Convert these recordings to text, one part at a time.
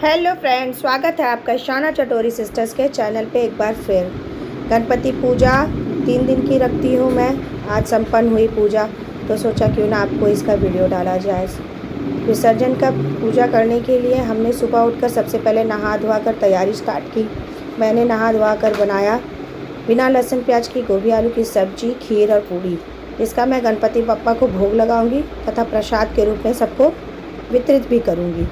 Hello friends, स्वागत है आपका शाना चटोरी सिस्टर्स के चैनल पे एक बार फिर। गणपति पूजा 3 दिन की रखती हूँ मैं। आज संपन्न हुई पूजा तो सोचा क्यों ना आपको इसका वीडियो डाला जाए। विसर्जन का पूजा करने के लिए हमने सुबह उठकर सबसे पहले नहा धोवा कर तैयारी स्टार्ट की। मैंने नहा धोवा कर बनाया बिना लहसुन प्याज की गोभी आलू की सब्जी, खीर और पूड़ी। इसका मैं गणपति बप्पा को भोग लगाऊंगी तथा प्रसाद के रूप में सबको वितरित भी करूंगी।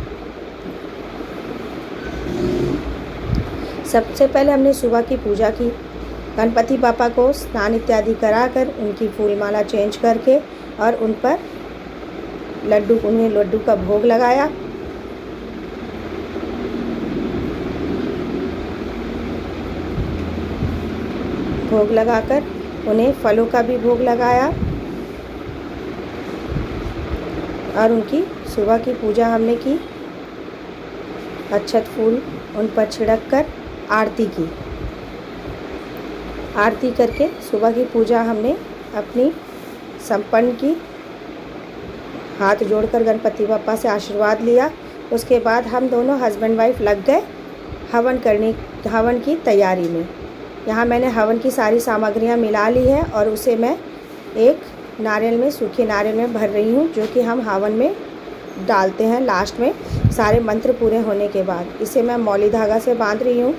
सबसे पहले हमने सुबह की पूजा की। गणपति बापा को स्नान इत्यादि कराकर उनकी फूल माला चेंज करके और उन पर उन्हें लड्डू का भोग लगाया। भोग लगाकर उन्हें फलों का भी भोग लगाया और उनकी सुबह की पूजा हमने की। अक्षत फूल उन पर छिड़क कर आरती की। आरती करके सुबह की पूजा हमने अपनी संपन्न की। हाथ जोड़कर गणपति बप्पा से आशीर्वाद लिया। उसके बाद हम दोनों हस्बैंड वाइफ लग गए हवन की तैयारी में। यहाँ मैंने हवन की सारी सामग्रियाँ मिला ली है और उसे मैं एक नारियल में, सूखे नारियल में भर रही हूँ, जो कि हम हवन में डालते हैं लास्ट में सारे मंत्र पूरे होने के बाद। इसे मैं मौली धागा से बांध रही हूँ।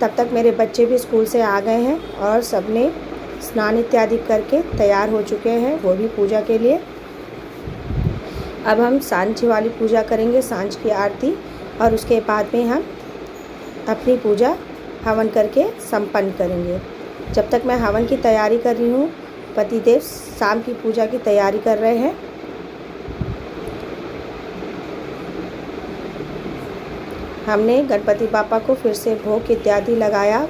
तब तक मेरे बच्चे भी स्कूल से आ गए हैं और सबने स्नान इत्यादि करके तैयार हो चुके हैं, वो भी पूजा के लिए। अब हम सांझ वाली पूजा करेंगे, सांझ की आरती, और उसके बाद में हम अपनी पूजा हवन करके संपन्न करेंगे। जब तक मैं हवन की तैयारी कर रही हूँ, पतिदेव शाम की पूजा की तैयारी कर रहे हैं। हमने गणपति बापा को फिर से भोग इत्यादि लगाया,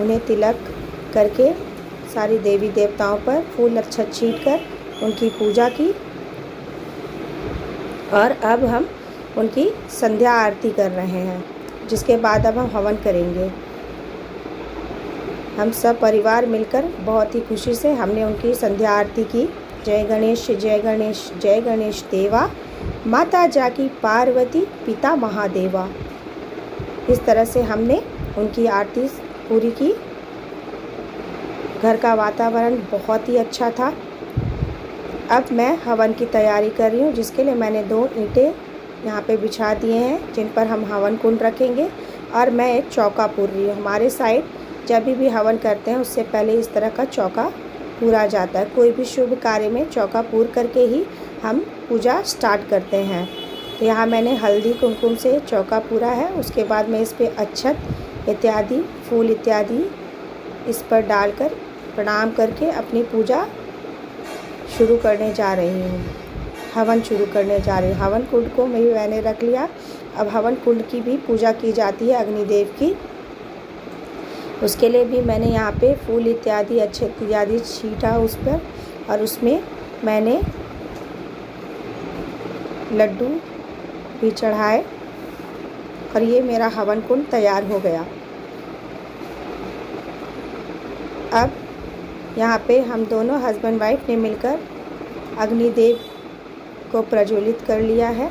उन्हें तिलक करके सारी देवी देवताओं पर फूल अक्षत छींट कर उनकी पूजा की। और अब हम उनकी संध्या आरती कर रहे हैं, जिसके बाद अब हम हवन करेंगे। हम सब परिवार मिलकर बहुत ही खुशी से हमने उनकी संध्या आरती की। जय गणेश जय गणेश जय गणेश देवा, माता जाकी पार्वती पिता महादेवा। इस तरह से हमने उनकी आरती पूरी की। घर का वातावरण बहुत ही अच्छा था। अब मैं हवन की तैयारी कर रही हूँ, जिसके लिए मैंने 2 ईंटें यहाँ पे बिछा दिए हैं, जिन पर हम हवन कुंड रखेंगे। और मैं एक चौका पूर रही हूँ। हमारे साइड जब भी हवन करते हैं उससे पहले इस तरह का चौका पूरा जाता है। कोई भी शुभ कार्य में चौका पूर करके ही हम पूजा स्टार्ट करते हैं। तो यहाँ मैंने हल्दी कुमकुम से चौका पूरा है। उसके बाद मैं इस पर अक्षत इत्यादि, फूल इत्यादि इस पर डालकर प्रणाम करके अपनी पूजा शुरू करने जा रही हूँ। हवन शुरू करने जा रही हूँ। हवन कुंड को मैंने रख लिया। अब हवन कुंड की भी पूजा की जाती है, अग्निदेव की। उसके लिए भी मैंने यहाँ पे फूल इत्यादि, अक्षत इत्यादि छीटा उस पर, और उसमें मैंने लड्डू भी चढ़ाए। और ये मेरा हवन कुंड तैयार हो गया। अब यहाँ पे हम दोनों हस्बैंड वाइफ ने मिलकर अग्निदेव को प्रज्वलित कर लिया है,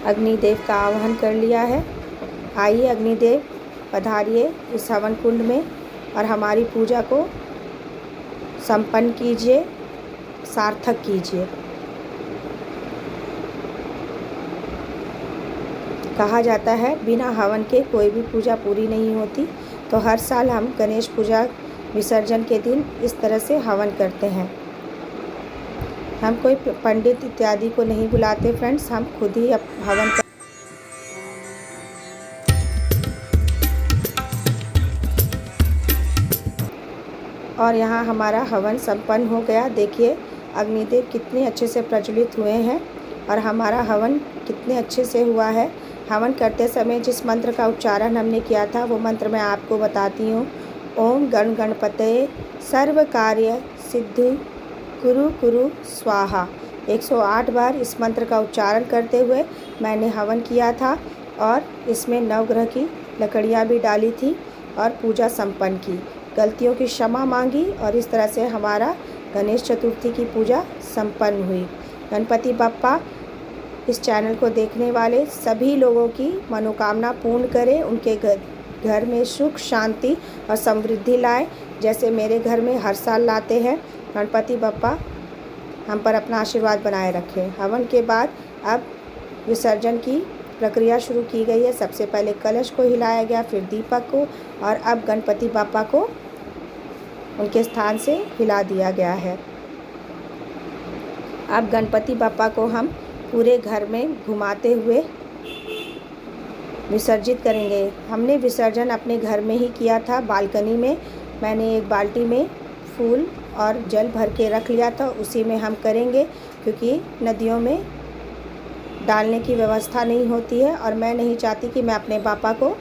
अग्निदेव का आवाहन कर लिया है। आइए अग्निदेव, पधारिए इस हवन कुंड में और हमारी पूजा को संपन्न कीजिए, सार्थक कीजिए। कहा जाता है बिना हवन के कोई भी पूजा पूरी नहीं होती। तो हर साल हम गणेश पूजा विसर्जन के दिन इस तरह से हवन करते हैं। हम कोई पंडित इत्यादि को नहीं बुलाते फ्रेंड्स, हम खुद ही हवन कर। और यहाँ हमारा हवन संपन्न हो गया। देखिए अग्निदेव कितने अच्छे से प्रज्वलित हुए हैं और हमारा हवन कितने अच्छे से हुआ है। हवन करते समय जिस मंत्र का उच्चारण हमने किया था वो मंत्र मैं आपको बताती हूँ। ओम गण गणपतये सर्व कार्य सिद्धि कुरु कुरु स्वाहा। 108 बार इस मंत्र का उच्चारण करते हुए मैंने हवन किया था और इसमें नवग्रह की लकड़ियाँ भी डाली थी और पूजा संपन्न की। गलतियों की क्षमा मांगी और इस तरह से हमारा गणेश चतुर्थी की पूजा संपन्न हुई। गणपति बप्पा इस चैनल को देखने वाले सभी लोगों की मनोकामना पूर्ण करे, उनके घर में सुख शांति और समृद्धि लाए, जैसे मेरे घर में हर साल लाते हैं। गणपति बप्पा हम पर अपना आशीर्वाद बनाए रखें। हवन के बाद अब विसर्जन की प्रक्रिया शुरू की गई है। सबसे पहले कलश को हिलाया गया, फिर दीपक को, और अब गणपति बापा को उनके स्थान से हिला दिया गया है। अब गणपति बापा को हम पूरे घर में घुमाते हुए विसर्जित करेंगे। हमने विसर्जन अपने घर में ही किया था, बालकनी में। मैंने एक बाल्टी में फूल और जल भर के रख लिया था, उसी में हम करेंगे, क्योंकि नदियों में डालने की व्यवस्था नहीं होती है और मैं नहीं चाहती कि मैं अपने पापा को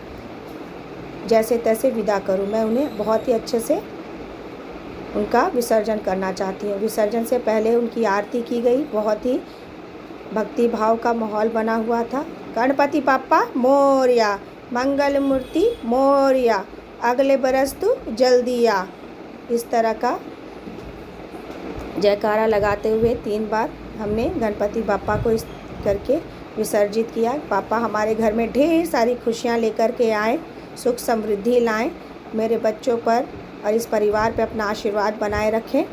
जैसे तैसे विदा करूं। मैं उन्हें बहुत ही अच्छे से उनका विसर्जन करना चाहती हूं। विसर्जन से पहले उनकी आरती की गई, बहुत ही भक्ति भाव का माहौल बना हुआ था। गणपति बाप्पा मोरया, मंगल मूर्ति मोरया, अगले बरस तू जल्दी आ, इस तरह का जयकारा लगाते हुए 3 बार हमने गणपति बाप्पा को इस करके विसर्जित किया। पापा हमारे घर में ढेर सारी खुशियाँ लेकर के आए, सुख समृद्धि लाएं, मेरे बच्चों पर और इस परिवार पे अपना आशीर्वाद बनाए रखें।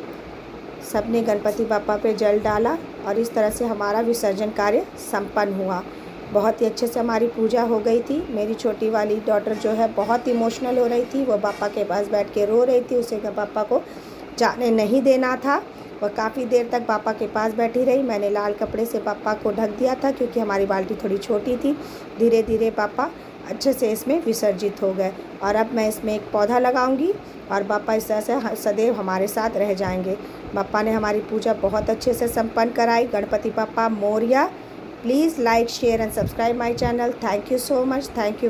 सबने गणपति बाप्पा पे जल डाला और इस तरह से हमारा विसर्जन कार्य संपन्न हुआ। बहुत ही अच्छे से हमारी पूजा हो गई थी। मेरी छोटी वाली डॉटर जो है बहुत इमोशनल हो रही थी, वो पापा के पास बैठ के रो रही थी। उसे पापा को जाने नहीं देना था। वह काफ़ी देर तक पापा के पास बैठी रही। मैंने लाल कपड़े से पापा को ढक दिया था, क्योंकि हमारी बाल्टी थोड़ी छोटी थी। धीरे धीरे पापा अच्छे से इसमें विसर्जित हो गए और अब मैं इसमें एक पौधा लगाऊंगी और पापा इस तरह से सदैव हमारे साथ रह जाएंगे। पापा ने हमारी पूजा बहुत अच्छे से संपन्न कराई। Ganpati Bappa Morya. Please like, share and subscribe my channel. Thank you so much. Thank you.